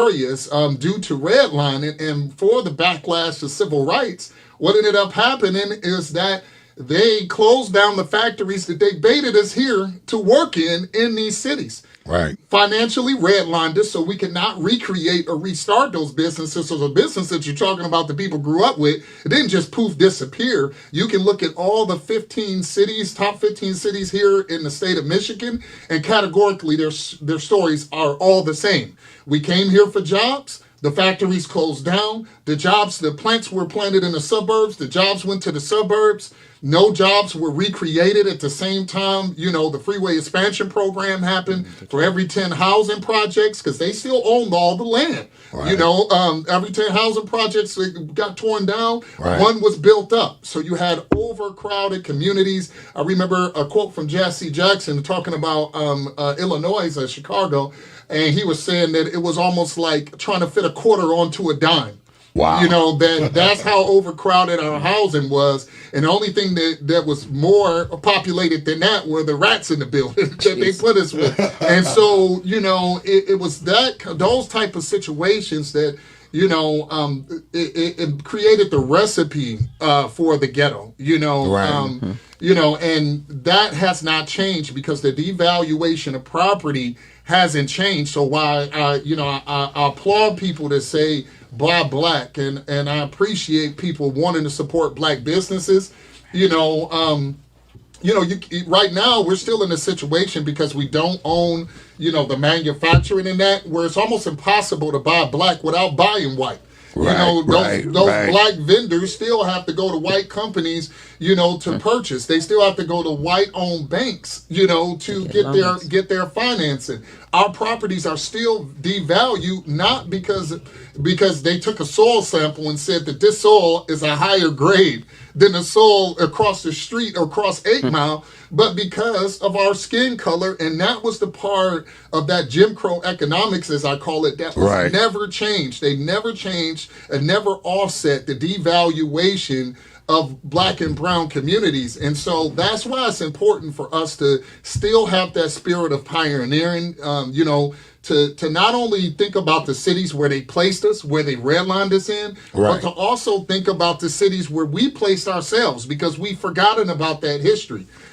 areas due to redlining and for the backlash to civil rights. What ended up happening is that they closed down the factories that they baited us here to work in these cities. Right. Financially redlined us so we could not recreate or restart those businesses. So the business that you're talking about that people grew up with, it didn't just poof disappear. You can look at all the 15 cities, top 15 cities here in the state of Michigan, and categorically their stories are all the same. We came here for jobs. The factories closed down. The plants were planted in the suburbs. The jobs went to the suburbs. No jobs were recreated at the same time. You know, the freeway expansion program happened for every 10 housing projects because they still owned all the land. Right. You know, every 10 housing projects that got torn down, one was built up. So you had overcrowded communities. I remember a quote from Jesse Jackson talking about Illinois, Chicago, and he was saying that it was almost like trying to fit a quarter onto a dime. Wow. You know, that's how overcrowded our housing was. And the only thing that was more populated than that were the rats in the building that they put us with. And so, you know, it was those type of situations that, you know, it created the recipe for the ghetto, you know. You know, and that has not changed because the devaluation of property hasn't changed. So why, I applaud people that say buy black, and I appreciate people wanting to support black businesses. Right now we're still in a situation because we don't own, the manufacturing in that, where it's almost impossible to buy black without buying white. Those black vendors still have to go to white companies, to purchase. They still have to go to white-owned banks, to get their financing. Our properties are still devalued, not because they took a soil sample and said that this soil is a higher grade than the soil across the street or across 8 Mile, but because of our skin color. And that was the part of that Jim Crow economics, as I call it, that was never changed. They never changed and never offset the devaluation of black and brown communities. And so that's why it's important for us to still have that spirit of pioneering, to not only think about the cities where they placed us, where they redlined us in, but to also think about the cities where we placed ourselves, because we've forgotten about that history.